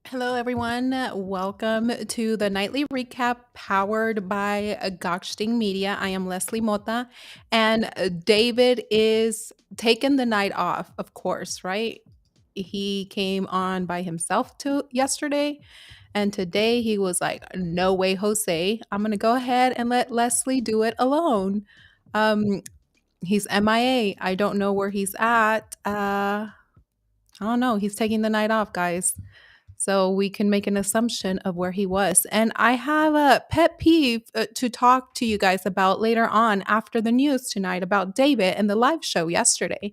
Hello, everyone. Welcome to the nightly recap powered by Gokhshtein Media. I am Leslie Mota, and David is taking the night off, of course, right? He came on by himself to yesterday, and today he was like, "No way, Jose! I'm gonna go ahead and let Leslie do it alone." Um, he's MIA. I don't know where he's at. I don't know. He's taking the night off, guys. So we can make an assumption of where he was. And I have a pet peeve to talk to you guys about later on after the news tonight about David and the live show yesterday.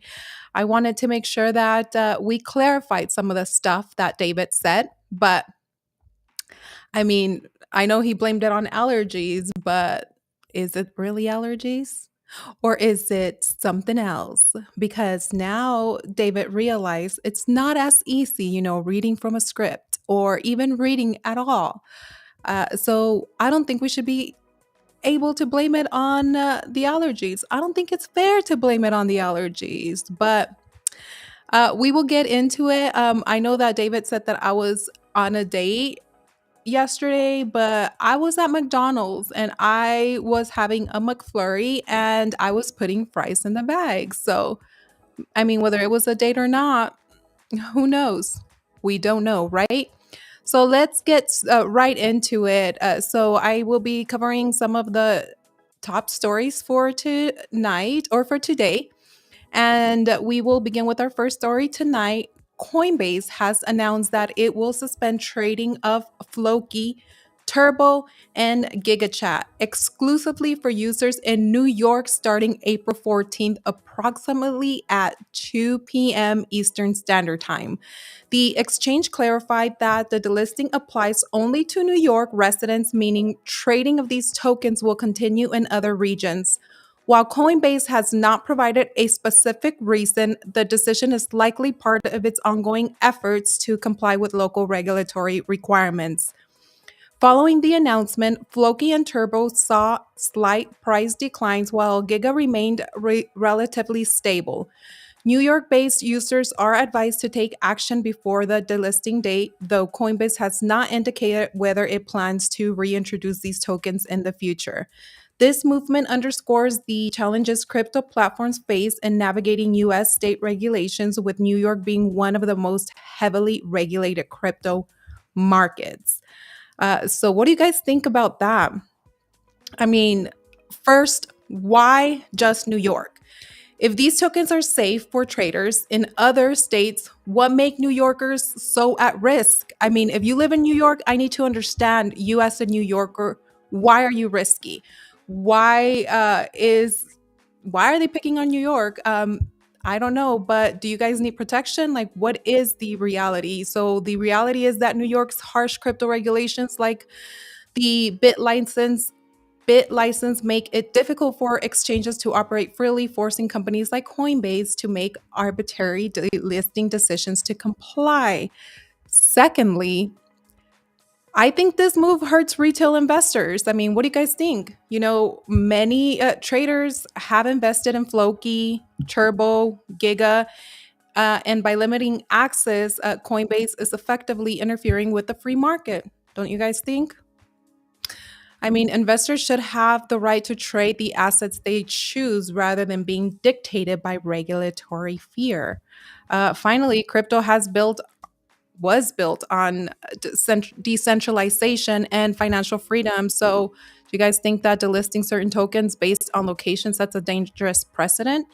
I wanted to make sure that we clarified some of the stuff that David said. But I mean, I know he blamed it on allergies, but is it really allergies? Or is it something else? Because now David realized it's not as easy, reading from a script or even reading at all. So I don't think we should be able to blame it on the allergies. I don't think it's fair to blame it on the allergies, but we will get into it. I know that David said that I was on a date yesterday, but I was at McDonald's and I was having a McFlurry and I was putting fries in the bag. So, I mean, whether it was a date or not, who knows? We don't know, right? So, let's get right into it. So, I will be covering some of the top stories for tonight or for today. And we will begin with our first story tonight. Coinbase has announced that it will suspend trading of Floki, Turbo, and GigaChat exclusively for users in New York starting April 14th, approximately at 2 p.m. Eastern Standard Time. The exchange clarified that the delisting applies only to New York residents, meaning trading of these tokens will continue in other regions. While Coinbase has not provided a specific reason, the decision is likely part of its ongoing efforts to comply with local regulatory requirements. Following the announcement, Floki and Turbo saw slight price declines while Giga remained relatively stable. New York based users are advised to take action before the delisting date, though Coinbase has not indicated whether it plans to reintroduce these tokens in the future. This movement underscores the challenges crypto platforms face in navigating US state regulations, with New York being one of the most heavily regulated crypto markets. So, what do you guys think about that? I mean, first, why just New York? If these tokens are safe for traders in other states, what make New Yorkers so at risk? I mean, if you live in New York, I need to understand you as a New Yorker, why are you risky? Why why are they picking on New York? I don't know, but do you guys need protection? Like, what is the reality? So the reality is that New York's harsh crypto regulations, like the bit license make it difficult for exchanges to operate freely, forcing companies like Coinbase to make arbitrary delisting decisions to comply. Secondly, I think this move hurts retail investors. I mean, what do you guys think? Many traders have invested in Floki, Turbo, Giga, and by limiting access, Coinbase is effectively interfering with the free market. Don't you guys think? I mean, investors should have the right to trade the assets they choose rather than being dictated by regulatory fear. Finally, crypto was built on decentralization and financial freedom. So, do you guys think that delisting certain tokens based on location sets a dangerous precedent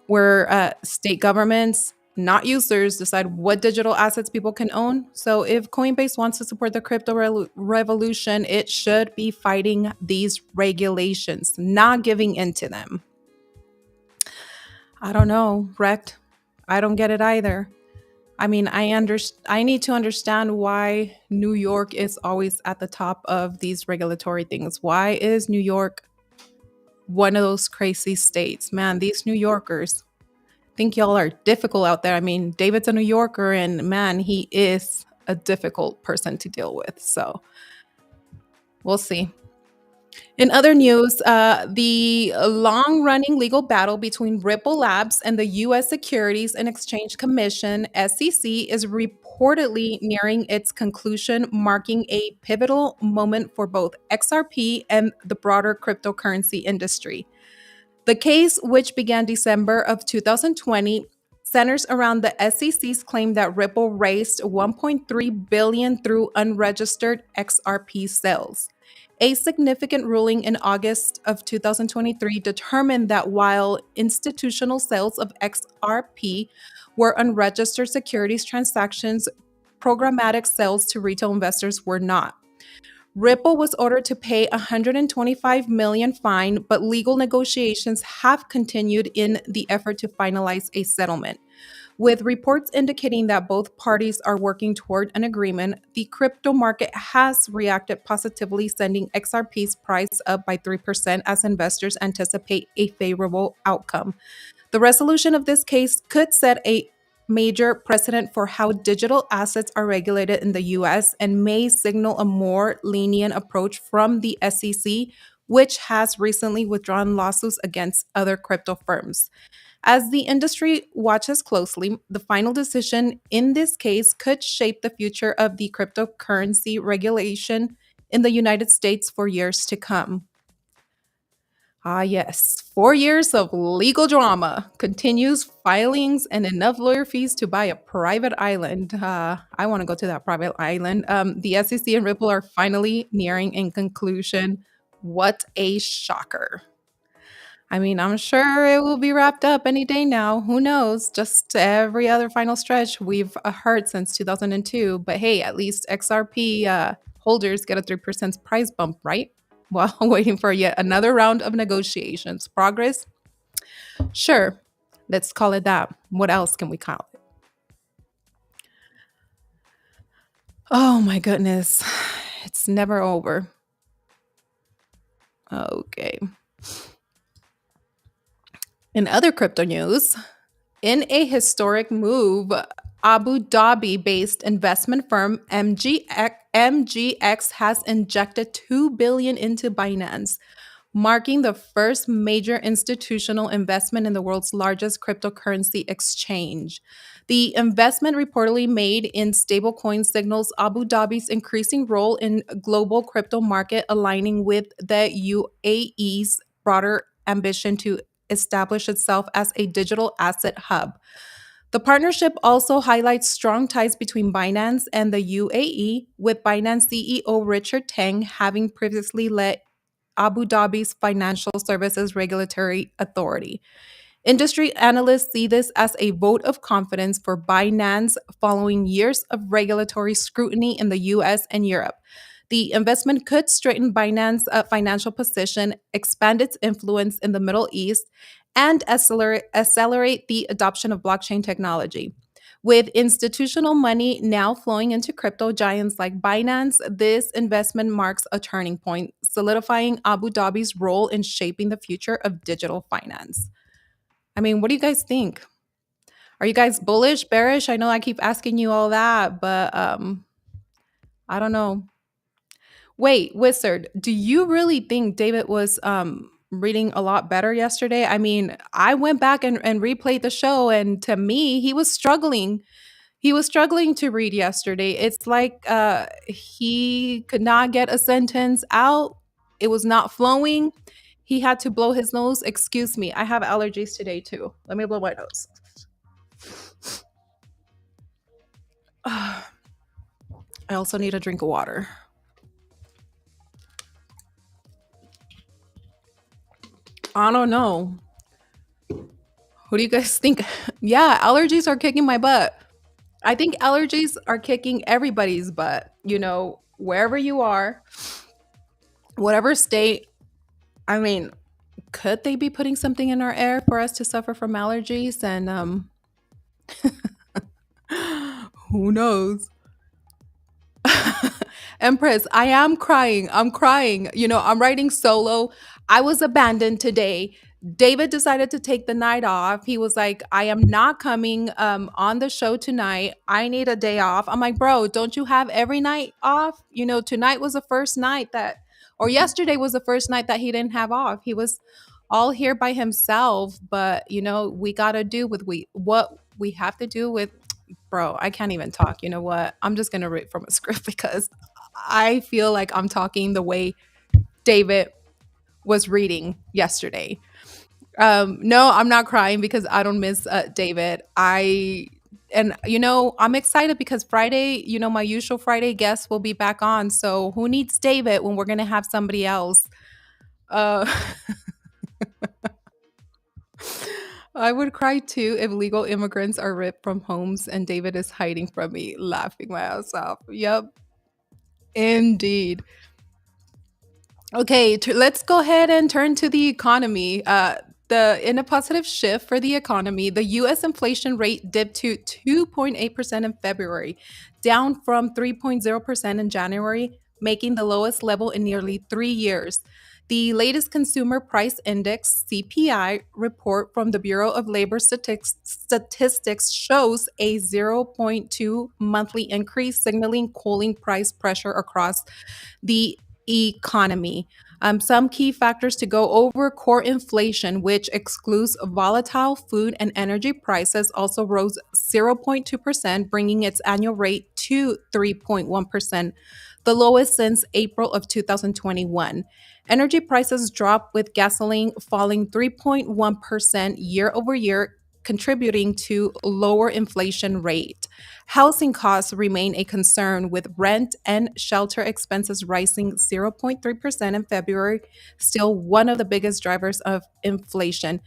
where state governments, not users, decide what digital assets people can own? So, if Coinbase wants to support the crypto revolution, it should be fighting these regulations, not giving into them. I don't know, Rect. I don't get it either. I mean, I need to understand why New York is always at the top of these regulatory things. Why is New York one of those crazy states? Man, these New Yorkers think y'all are difficult out there. I mean, David's a New Yorker and man, he is a difficult person to deal with. So, we'll see. In other news, the long running legal battle between Ripple Labs and the U.S. Securities and Exchange Commission, SEC, is reportedly nearing its conclusion, marking a pivotal moment for both XRP and the broader cryptocurrency industry. The case, which began December of 2020, centers around the SEC's claim that Ripple raised 1.3 billion through unregistered XRP sales. A significant ruling in August of 2023 determined that while institutional sales of XRP were unregistered securities transactions, programmatic sales to retail investors were not. Ripple was ordered to pay 125 million fine, but legal negotiations have continued in the effort to finalize a settlement. With reports indicating that both parties are working toward an agreement, the crypto market has reacted positively, sending XRP's price up by 3% as investors anticipate a favorable outcome. The resolution of this case could set a major precedent for how digital assets are regulated in the US and may signal a more lenient approach from the SEC, which has recently withdrawn lawsuits against other crypto firms. As the industry watches closely, the final decision in this case could shape the future of the cryptocurrency regulation in the United States for years to come. Ah, yes. 4 years of legal drama, continues filings, and enough lawyer fees to buy a private island. I want to go to that private island. The SEC and Ripple are finally nearing in conclusion. What a shocker. I mean, I'm sure it will be wrapped up any day now. Who knows? Just every other final stretch we've heard since 2002. But hey, at least XRP holders get a 3% price bump, right? While waiting for yet another round of negotiations. Progress? Sure. Let's call it that. What else can we call it? Oh my goodness. It's never over. Okay. In other crypto news, in a historic move, Abu Dhabi based investment firm MGX has injected 2 billion into Binance, marking the first major institutional investment in the world's largest cryptocurrency exchange. The investment, reportedly made in stablecoin, signals Abu Dhabi's increasing role in global crypto market, aligning with the UAE's broader ambition to establish itself as a digital asset hub. The partnership also highlights strong ties between Binance and the UAE, with Binance CEO Richard Tang having previously led Abu Dhabi's Financial Services Regulatory Authority. Industry analysts see this as a vote of confidence for Binance following years of regulatory scrutiny in the US and Europe. The investment could strengthen Binance's financial position, expand its influence in the Middle East, and accelerate the adoption of blockchain technology. With institutional money now flowing into crypto giants like Binance, this investment marks a turning point, solidifying Abu Dhabi's role in shaping the future of digital finance. I mean, what do you guys think? Are you guys bullish, bearish? I know I keep asking you all that, but I don't know. Wait, Wizard, do you really think David was reading a lot better yesterday? I mean, I went back and replayed the show, and to me, he was struggling. He was struggling to read yesterday. It's like he could not get a sentence out. It was not flowing. He had to blow his nose. Excuse me, I have allergies today too. Let me blow my nose. I also need a drink of water. I don't know. What do you guys think? Yeah, allergies are kicking my butt. I think allergies are kicking everybody's butt. Wherever you are, whatever state. I mean, could they be putting something in our air for us to suffer from allergies? And who knows? Empress, I am crying. I'm crying. I'm writing solo. I was abandoned today. David decided to take the night off. He was like, I am not coming on the show tonight. I need a day off. I'm like, bro, don't you have every night off? Tonight was the first night or yesterday was the first night that he didn't have off. He was all here by himself. But, we got to do with what we have to do with Bro, I can't even talk. You know what? I'm just gonna read from a script because I feel like I'm talking the way David was reading yesterday. No, I'm not crying because I don't miss David. I'm excited because Friday, my usual Friday guest will be back on. So who needs David when we're gonna have somebody else? Uh, I would cry too if legal immigrants are ripped from homes and David is hiding from me, laughing my ass off. Yep, indeed. Okay, let's go ahead and turn to the economy. The in a positive shift for the economy, the U.S. inflation rate dipped to 2.8% in February, down from 3.0% in January, making the lowest level in nearly 3 years. The latest Consumer Price Index (CPI) report from the Bureau of Labor Statistics shows a zero point 0.2 monthly increase, signaling cooling price pressure across the economy. Some key factors to go over: core inflation, which excludes volatile food and energy prices, also rose 0.2%, bringing its annual rate to 3.1%, the lowest since April of 2021. Energy prices dropped, with gasoline falling 3.1% year over year, contributing to lower inflation rate. Housing costs remain a concern, with rent and shelter expenses rising 0.3% in February, still one of the biggest drivers of inflation.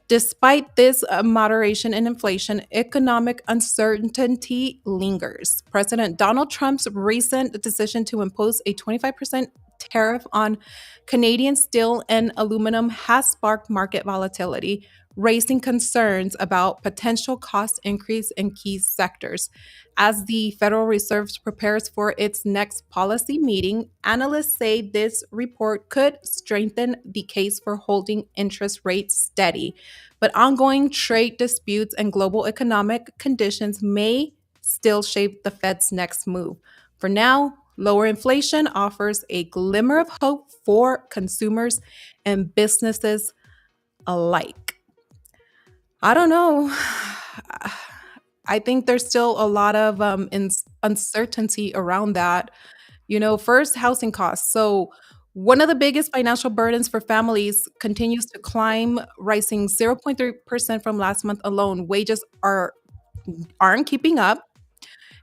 Despite this moderation in inflation, economic uncertainty lingers. President Donald Trump's recent decision to impose a 25% tariff on Canadian steel and aluminum has sparked market volatility, raising concerns about potential cost increase in key sectors. As the Federal Reserve prepares for its next policy meeting, analysts say this report could strengthen the case for holding interest rates steady. But ongoing trade disputes and global economic conditions may still shape the Fed's next move. For now, lower inflation offers a glimmer of hope for consumers and businesses alike. I don't know. I think there's still a lot of uncertainty around that. First, housing costs. So, one of the biggest financial burdens for families continues to climb, rising 0.3% from last month alone. Wages aren't keeping up,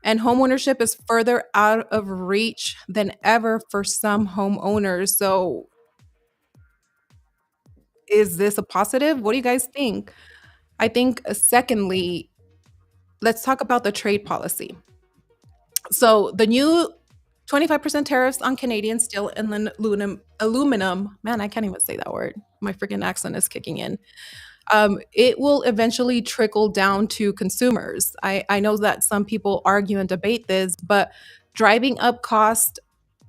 and homeownership is further out of reach than ever for some homeowners. So, is this a positive? What do you guys think? I think, secondly, let's talk about the trade policy. So the new 25% tariffs on Canadian steel and aluminum, man, I can't even say that word. My freaking accent is kicking in. It will eventually trickle down to consumers. I know that some people argue and debate this, but driving up cost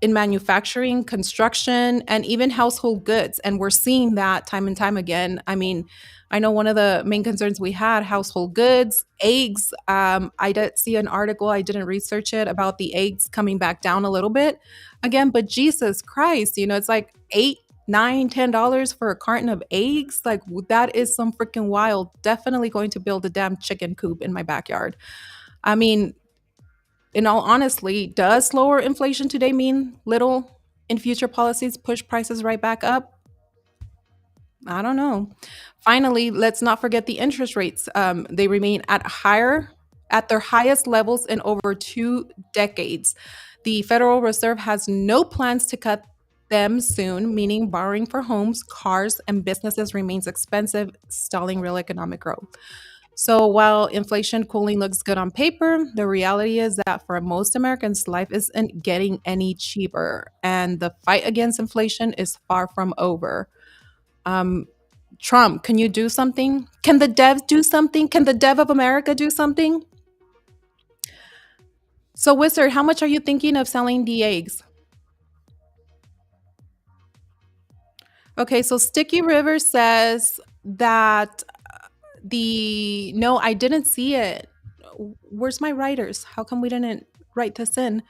in manufacturing, construction, and even household goods. And we're seeing that time and time again. I mean, I know one of the main concerns we had: household goods, eggs. I did see an article, I didn't research it, about the eggs coming back down a little bit again. But Jesus Christ, it's like eight, nine, $10 for a carton of eggs. Like, that is some freaking wild. Definitely going to build a damn chicken coop in my backyard. I mean, in all honesty, does lower inflation today mean little in future policies push prices right back up? I don't know. Finally, let's not forget the interest rates. They remain at their highest levels in over 2 decades. The Federal Reserve has no plans to cut them soon, meaning borrowing for homes, cars, and businesses remains expensive, stalling real economic growth. So while inflation cooling looks good on paper, the reality is that for most Americans, life isn't getting any cheaper, and the fight against inflation is far from over. Um, Trump, can you do something? Can the devs do something? Can the dev of America do something? So, Wizard, how much are you thinking of selling the eggs? Okay, so Sticky River says that the no, I didn't see it. Where's my writers? How come we didn't write this in?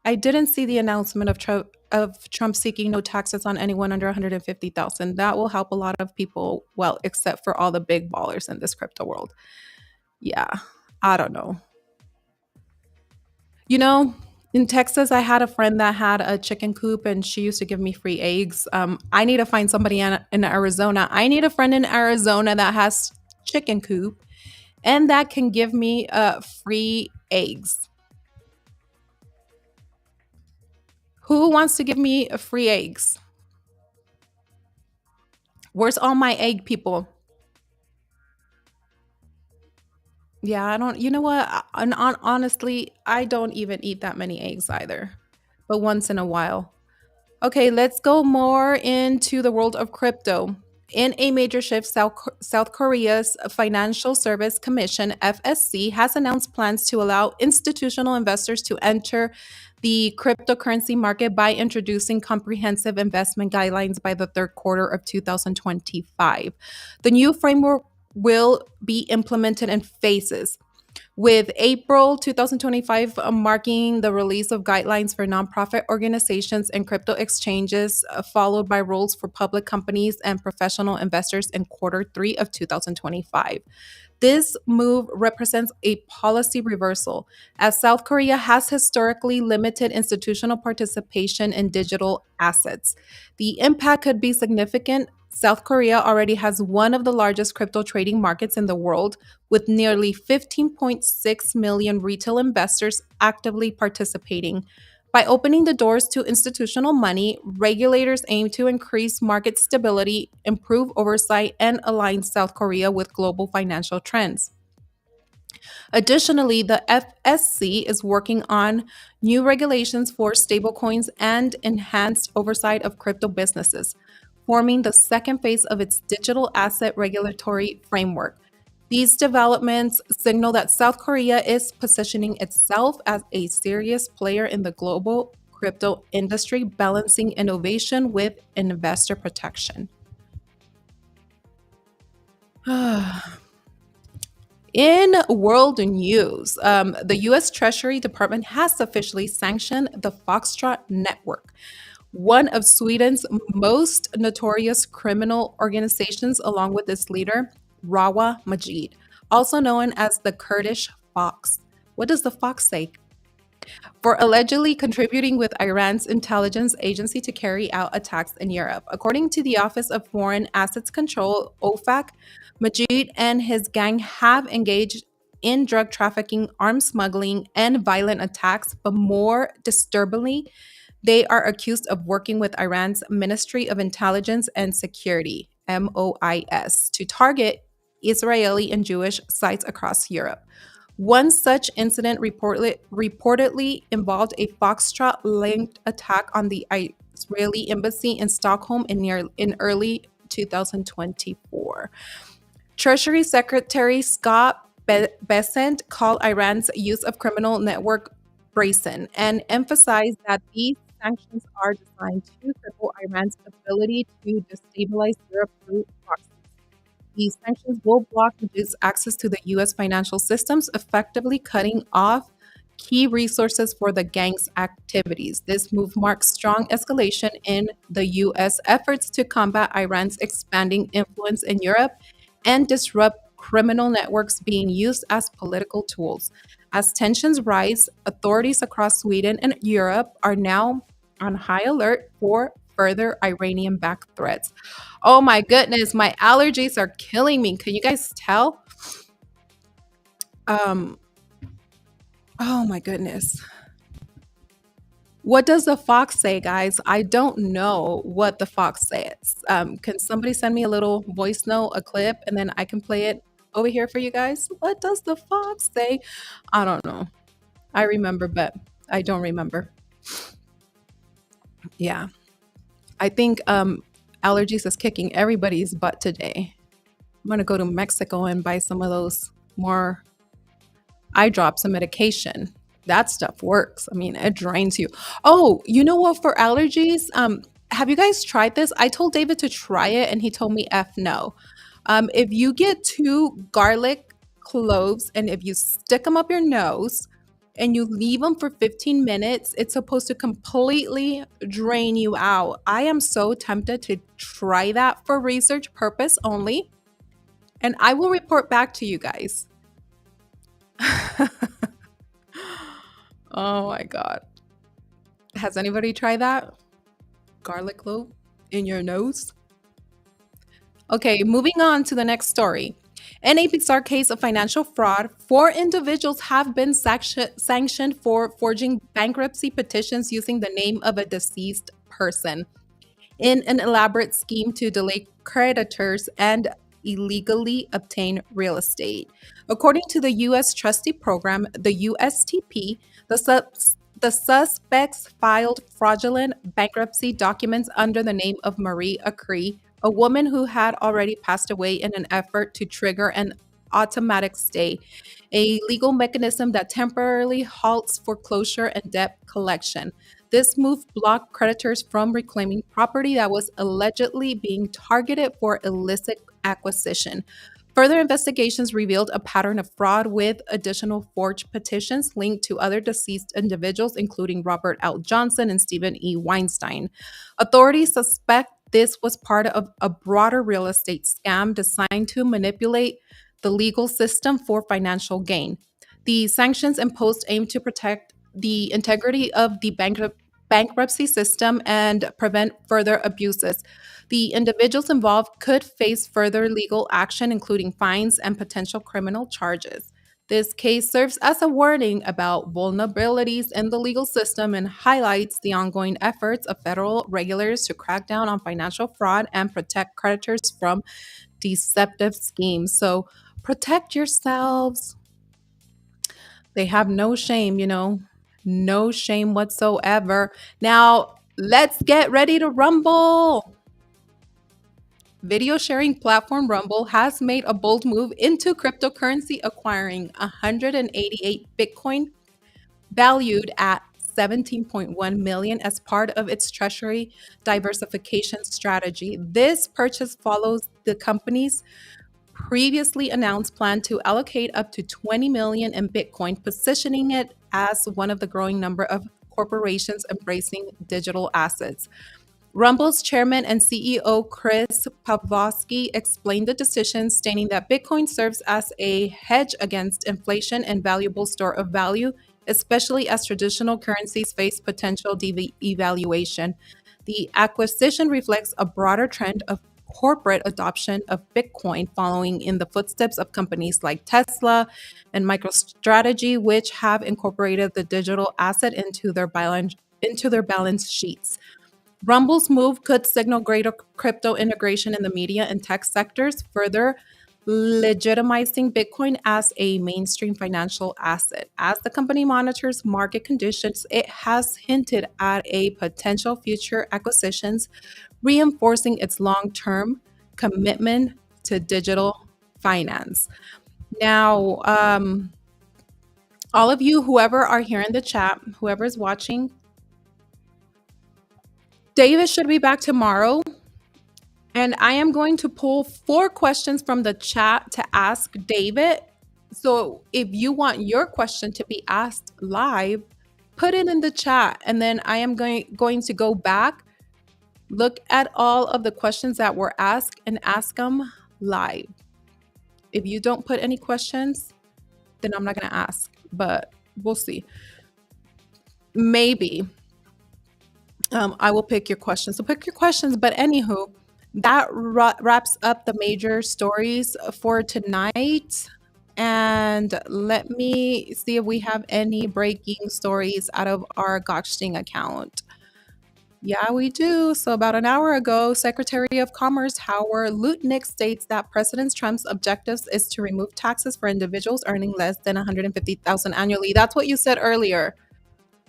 I didn't see the announcement of Trump seeking no taxes on anyone under 150,000. That will help a lot of people, well, except for all the big ballers in this crypto world. Yeah, I don't know. You know, in Texas, I had a friend that had a chicken coop and she used to give me free eggs. I need to find somebody in Arizona. I need a friend in Arizona that has chicken coop and that can give me free eggs. Who wants to give me free eggs? Where's all my egg people? Yeah, I don't, you know what? Honestly, I don't even eat that many eggs either, but once in a while. Okay, let's go more into the world of crypto. In a major shift, South Korea's Financial Service Commission, FSC, has announced plans to allow institutional investors to enter the cryptocurrency market by introducing comprehensive investment guidelines by the third quarter of 2025. The new framework will be implemented in phases with April 2025 marking the release of guidelines for nonprofit organizations and crypto exchanges, followed by rules for public companies and professional investors in quarter three of 2025. This move represents a policy reversal, as South Korea has historically limited institutional participation in digital assets. The impact could be significant. South Korea already has one of the largest crypto trading markets in the world, with nearly 15.6 million retail investors actively participating. By opening the doors to institutional money, regulators aim to increase market stability, improve oversight, and align South Korea with global financial trends. Additionally, the FSC is working on new regulations for stablecoins and enhanced oversight of crypto businesses, forming the second phase of its digital asset regulatory framework. These developments signal that South Korea is positioning itself as a serious player in the global crypto industry, balancing innovation with investor protection. In world news, the U.S. Treasury Department has officially sanctioned the Foxtrot Network, one of Sweden's most notorious criminal organizations, along with its leader, Rawa Majid, also known as the Kurdish Fox. What does the fox say? For allegedly contributing with Iran's intelligence agency to carry out attacks in Europe. According to the Office of Foreign Assets Control, OFAC, Majid and his gang have engaged in drug trafficking, arms smuggling, and violent attacks, but more disturbingly, they are accused of working with Iran's Ministry of Intelligence and Security, MOIS, to target Israeli and Jewish sites across Europe. One such incident reportedly involved a Foxtrot linked attack on the Israeli embassy in Stockholm in early 2024. Treasury Secretary Scott Bessent called Iran's use of criminal network brazen and emphasized that these sanctions are designed to cripple Iran's ability to destabilize Europe through proxies. These sanctions will block its access to the U.S. financial systems, effectively cutting off key resources for the gang's activities. This move marks strong escalation in the U.S. efforts to combat Iran's expanding influence in Europe and disrupt criminal networks being used as political tools. As tensions rise, authorities across Sweden and Europe are now on high alert for further Iranian backed threats. Oh my goodness, my allergies are killing me. Can you guys tell? Um, oh my goodness. What does the fox say, guys? I don't know what the fox says. Can somebody send me a little voice note, a clip, and then I can play it over here for you guys? What does the fox say? I don't know. I remember, but I don't remember. Yeah. I think allergies is kicking everybody's butt today. I'm gonna go to Mexico and buy some of those more eye drops and medication. That stuff works. I mean, it drains you. Oh, you know what? For allergies, have you guys tried this? I told David to try it, and he told me F no. If you get two garlic cloves and if you stick them up your nose and you leave them for 15 minutes, it's supposed to completely drain you out. I am so tempted to try that for research purpose only, and I will report back to you guys. Oh my God. Has anybody tried that? Garlic clove in your nose? Okay, moving on to the next story. In a bizarre case of financial fraud, four individuals have been sanctioned for forging bankruptcy petitions using the name of a deceased person in an elaborate scheme to delay creditors and illegally obtain real estate. According to the U.S. Trustee Program, the USTP, the suspects filed fraudulent bankruptcy documents under the name of Marie Acree, a woman who had already passed away, in an effort to trigger an automatic stay, a legal mechanism that temporarily halts foreclosure and debt collection. This move blocked creditors from reclaiming property that was allegedly being targeted for illicit acquisition. Further investigations revealed a pattern of fraud with additional forged petitions linked to other deceased individuals, including Robert L. Johnson and Stephen E. Weinstein. Authorities suspect this was part of a broader real estate scam designed to manipulate the legal system for financial gain. The sanctions imposed aim to protect the integrity of the bankruptcy system and prevent further abuses. The individuals involved could face further legal action, including fines and potential criminal charges. This case serves as a warning about vulnerabilities in the legal system and highlights the ongoing efforts of federal regulators to crack down on financial fraud and protect creditors from deceptive schemes. So protect yourselves. They have no shame, no shame whatsoever. Now, let's get ready to rumble. Video sharing platform Rumble has made a bold move into cryptocurrency, acquiring 188 Bitcoin valued at 17.1 million as part of its treasury diversification strategy. This purchase follows the company's previously announced plan to allocate up to 20 million in Bitcoin, positioning it as one of the growing number of corporations embracing digital assets. Rumble's chairman and CEO Chris Pavlovsky explained the decision, stating that Bitcoin serves as a hedge against inflation and valuable store of value, especially as traditional currencies face potential devaluation. The acquisition reflects a broader trend of corporate adoption of Bitcoin, following in the footsteps of companies like Tesla and MicroStrategy, which have incorporated the digital asset into their balance sheets. Rumble's move could signal greater crypto integration in the media and tech sectors, further legitimizing Bitcoin as a mainstream financial asset. As the company monitors market conditions, it has hinted at a potential future acquisitions, reinforcing its long-term commitment to digital finance. Now, all of you, whoever are here in the chat, whoever's watching, David should be back tomorrow. And I am going to pull four questions from the chat to ask David. So if you want your question to be asked live, put it in the chat. And then I am going to go back, look at all of the questions that were asked, and ask them live. If you don't put any questions, then I'm not going to ask, but we'll see. Maybe I will pick your questions. So pick your questions. But anywho, that wraps up the major stories for tonight. And let me see if we have any breaking stories out of our Gokhshtein account. Yeah, we do. So about an hour ago, Secretary of Commerce Howard Lutnick states that President Trump's objectives is to remove taxes for individuals earning less than 150,000 annually. That's what you said earlier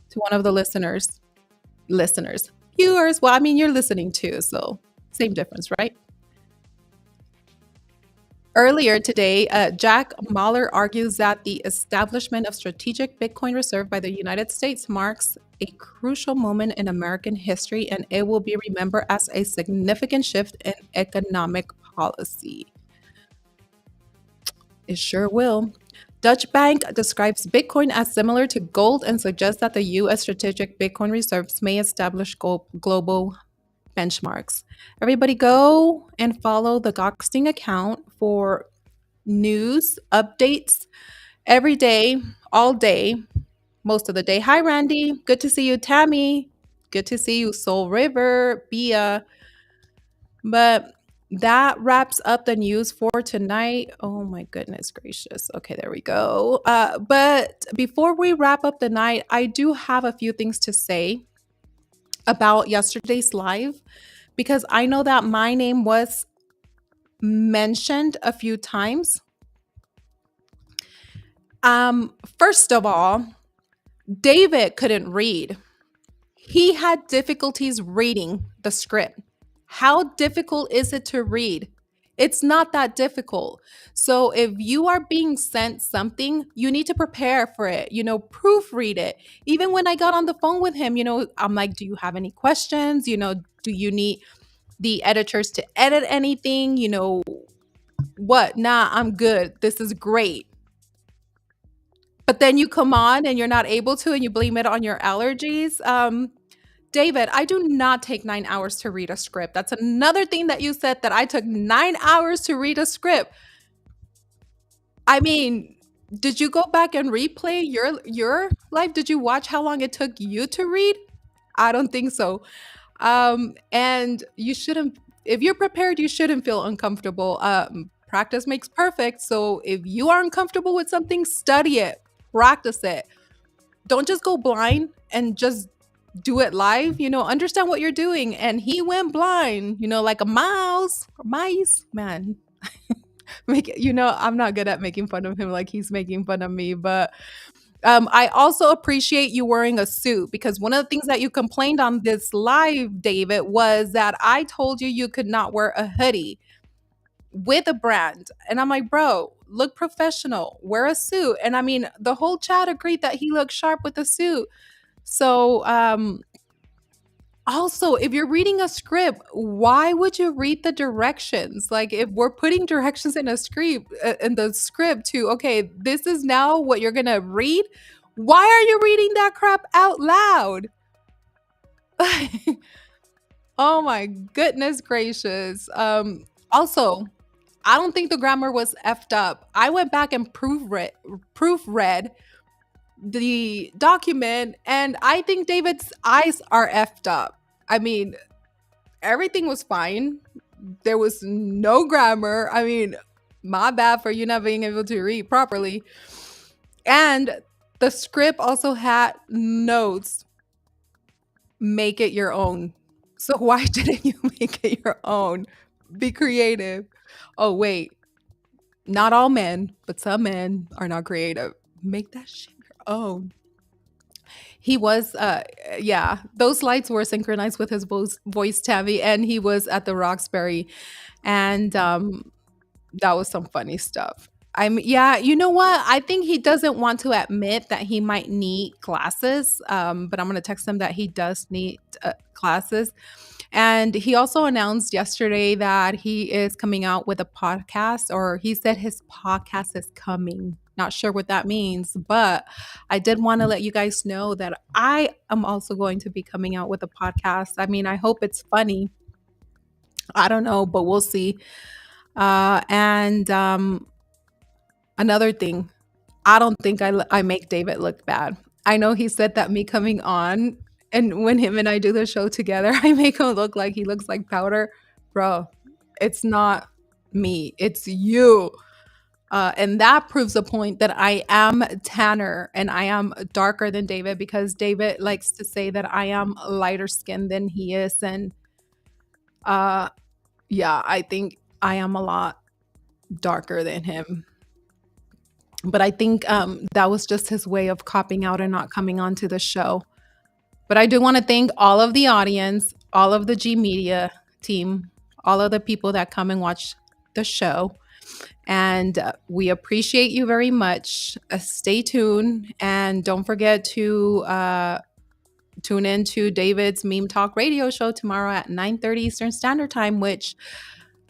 to one of the viewers. Well, I mean, you're listening too, so same difference, right? Earlier today, Jack Mahler argues that the establishment of strategic Bitcoin reserve by the United States marks a crucial moment in American history, and it will be remembered as a significant shift in economic policy. It sure will. Deutsche Bank describes Bitcoin as similar to gold and suggests that the U.S. strategic Bitcoin reserves may establish global benchmarks. Everybody go and follow the Gokhshtein account for news, updates every day, all day. most of the day. Hi, Randy. Good to see you, Tammy. Good to see you, Soul River, Bia. But that wraps up the news for tonight. Oh my goodness gracious. Okay, there we go. But before we wrap up the night, I do have a few things to say about yesterday's live because I know that my name was mentioned a few times. First of all, David couldn't read. He had difficulties reading the script. How difficult is it to read? It's not that difficult. So if you are being sent something, you need to prepare for it, proofread it. Even when I got on the phone with him, I'm like, do you have any questions? Do you need the editors to edit anything? What? Nah, I'm good. This is great. But then you come on and you're not able to and you blame it on your allergies. David, I do not take 9 hours to read a script. That's another thing that you said, that I took 9 hours to read a script. I mean, did you go back and replay your life? Did you watch how long it took you to read? I don't think so. And you shouldn't, if you're prepared, you shouldn't feel uncomfortable. Practice makes perfect. So if you are uncomfortable with something, study it, practice it. Don't just go blind and just do it live, understand what you're doing. And he went blind, like a mouse or mice, man. I'm not good at making fun of him like he's making fun of me, but I also appreciate you wearing a suit, because one of the things that you complained on this live, David, was that I told you you could not wear a hoodie with a brand. And I'm like, bro, look professional, wear a suit. And I mean, the whole chat agreed that he looked sharp with a suit. So, also, if you're reading a script, why would you read the directions? Like, if we're putting directions in a script, in the script to, okay, this is now what you're gonna read. Why are you reading that crap out loud? Oh my goodness gracious. Also, I don't think the grammar was effed up. I went back and proofread the document, and I think David's eyes are effed up. I mean, everything was fine. There was no grammar. I mean, my bad for you not being able to read properly. And the script also had notes. Make it your own. So why didn't you make it your own? Be creative. Oh, wait. Not all men, but some men are not creative. Make that shit your own. He was, yeah, those lights were synchronized with his voice, Tabby, and he was at the Roxbury, and that was some funny stuff. Yeah, you know what? I think he doesn't want to admit that he might need glasses, but I'm gonna text him that he does need glasses. And he also announced yesterday that he is coming out with a podcast, or he said his podcast is coming. Not sure what that means, but I did want to let you guys know that I am also going to be coming out with a podcast. I mean, I hope it's funny. I don't know, but we'll see. And Another thing, I don't think I make David look bad. I know he said that me coming on, and when him and I do the show together, I make him look like he looks like powder. Bro, it's not me, it's you. And that proves a point that I am tanner and I am darker than David, because David likes to say that I am lighter skinned than he is. And uh, yeah, I think I am a lot darker than him. But I think that was just his way of copping out and not coming onto the show. But I do want to thank all of the audience, all of the G Media team, all of the people that come and watch the show. And we appreciate you very much. Stay tuned. And don't forget to tune in to David's Meme Talk radio show tomorrow at 9:30 Eastern Standard Time, which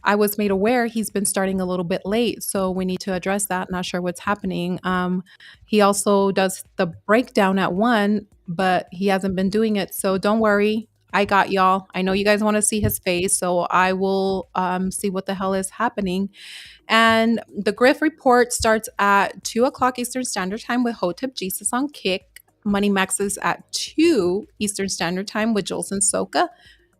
I was made aware he's been starting a little bit late. So we need to address that. Not sure what's happening. He also does the breakdown at 1, but he hasn't been doing it. So don't worry. I got y'all. I know you guys want to see his face. So I will see what the hell is happening. And the Griff Report starts at 2 o'clock Eastern Standard Time with Hotep Jesus on Kick. Money Maxes at 2 Eastern Standard Time with Jules and Soka.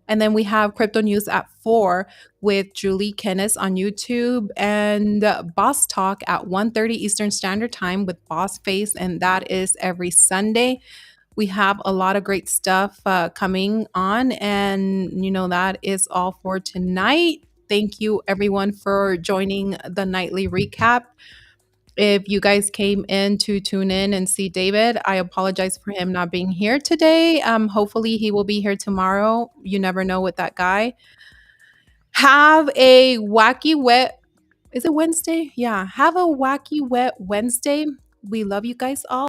And then we have Crypto News at 4 with Julie Kennis on YouTube, and Boss Talk at 1:30 Eastern Standard Time with Boss Face, and that is every Sunday. We have a lot of great stuff coming on, and that is all for tonight. Thank you everyone for joining the nightly recap. If you guys came in to tune in and see David, I apologize for him not being here today. Hopefully he will be here tomorrow. You never know with that guy. Have a wacky wet. Is it Wednesday? Yeah. Have a wacky wet Wednesday. We love you guys all.